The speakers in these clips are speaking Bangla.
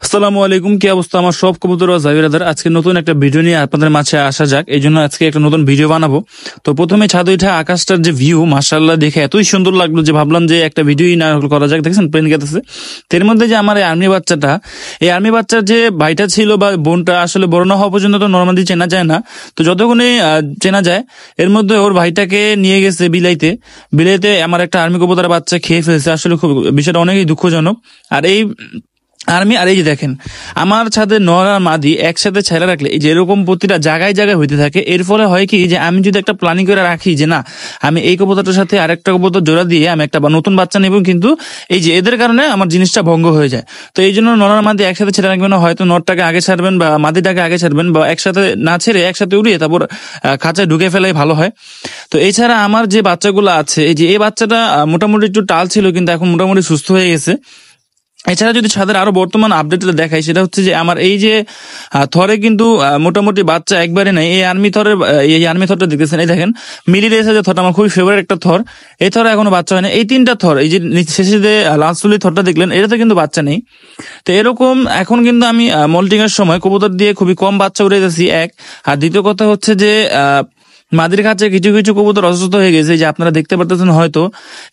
আসসালামু আলাইকুম, কি অবস্থা আমার সব কবুতর ও জাবিরাদার। আজকে নতুন একটা ভিডিও নিয়ে আপনাদের মাঝে আসা যাক, এই জন্য আজকে একটা নতুন ভিডিও বানাবো। তো প্রথমে ছাদে উঠে আকাশটার যে ভিউ মাশাআল্লাহ দেখে এতই সুন্দর লাগলো যে ভাবলাম যে একটা ভিডিওই না করা যাক। দেখছেন প্লেন গেতেছে, এর মধ্যে যে আমার এই আর্মি বাচ্চাটা, এই আর্মি বাচ্চার যে ভাইটা ছিল বা বোনটা আসলে বড় না হওয়া পর্যন্ত তো নরমালি চেনা যায় না। তো যতক্ষণই চেনা যায়, এর মধ্যে ওর ভাইটাকে নিয়ে গেছে বিলাইতে আমার একটা আর্মি কবুতরের বাচ্চা খেয়ে ফেলছে। আসলে খুব বিষয়টা অনেকই দুঃখজনক। আর এই এই যে দেখেন, আমার ছাদে নর আর মাদি একসাথে ছেড়ে রাখলে এই যে এরকম প্রতিটা জায়গায় জায়গায় হইতে থাকে। এর ফলে হয় কি যে আমি যদি একটা প্ল্যানিং করে রাখি যে না, আমি এই কবুতরটার সাথে আরেকটা কবুতর জোড়া দিয়ে আমি একটা নতুন বাচ্চা নেব, কিন্তু এই যে এদের কারণে আমার জিনিসটা ভঙ্গ হয়ে যায়। তো এই জন্য নর আর মাদি একসাথে ছেড়ে রাখবেন না, হয়তো নরটাকে আগে ছাড়বেন বা মাদিটাকে আগে ছাড়বেন, বা একসাথে না ছেড়ে একসাথে উড়িয়ে তারপর খাঁচায় ঢুকে ফেলাই ভালো হয়। তো এছাড়া আমার যে বাচ্চাগুলো আছে, এই যে এই বাচ্চাটা মোটামুটি একটু টাল ছিল, কিন্তু এখন মোটামুটি সুস্থ হয়ে গেছে। এছাড়া যদি ছাদের আরো বর্তমান আপডেটটা দেখাই, সেটা হচ্ছে যে আমার এই যে থরে কিন্তু মোটামুটি বাচ্চা একবারে নাই। এই আর্মি থরটা দেখতেছেন, এই দেখেন মিলি রেসে যে থরটা আমার খুবই ফেভারিট একটা থর, এই থরে এখনো বাচ্চা হয় না। এই তিনটা থর, এই যে শেষে যে লাস্টলি থরটা দেখলেন, এটাতে কিন্তু বাচ্চা নেই। তো এরকম এখন কিন্তু আমি মল্টিং এর সময় কবুতর দিয়ে খুবই কম বাচ্চা উড়ে যাচ্ছি, এক। আর দ্বিতীয় কথা হচ্ছে যে মাদির কাছে কিছু কিছু কবুতর অসুস্থ হয়ে গেছে, যে আপনারা দেখতে পারতেছেন হয়তো,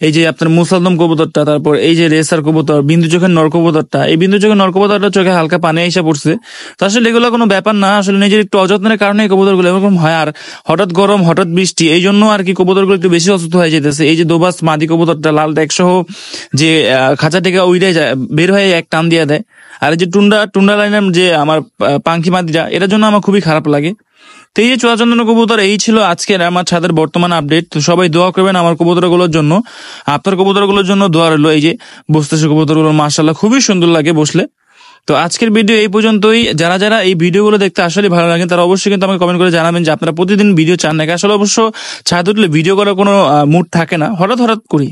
এই যে আপনার মুসালদম কবুতরটা, তারপর এই যে রেসার কবুতর, বিন্দু চোখের নর কবুতরটা, এই বিন্দু চোখের নর কবুতরটা চোখে হালকা পানি এসে পড়ছে। তো আসলে এগুলো কোনো ব্যাপার না, আসলে নিজের একটু অযত্নের কারণে এই কবুতরগুলো এরকম হয়। আর হঠাৎ গরম হঠাৎ বৃষ্টি, এই জন্য আর কি কবুতরগুলো একটু বেশি অসুস্থ হয়ে যেতেছে। এই যে দোবাস মাদি কবুতরটা লাল একসহ যে খাঁচা থেকে উড়ে যায়, বের হয়ে এক টান দিয়ে দেয়। আর এই যে টুন্ডা লাইনের যে আমার পাঙ্খি মাদিটা, এটার জন্য আমার খুবই খারাপ লাগে। তো এই যে চুয়াচন্দন কবুতর, এই ছিল আজকের আমার ছাদের বর্তমান আপডেট। তো সবাই দোয়া করবেন আমার কবুতরগুলোর জন্য, আপনার কবুতরগুলোর জন্য দোয়া রইলো। এই যে বসতেছে কবুতরগুলো মাশাআল্লাহ খুবই সুন্দর লাগে বসলে। তো আজকের ভিডিও এই পর্যন্তই। যারা যারা এই ভিডিওগুলো দেখতে আসলে ভালো লাগে, তারা অবশ্যই কিন্তু আমাকে কমেন্ট করে জানাবেন যে আপনারা প্রতিদিন ভিডিও চান নাকি। আসলে অবশ্য ছাদ উঠলে ভিডিও করার কোনো মুড থাকে না, হঠাৎ হঠাৎ করি।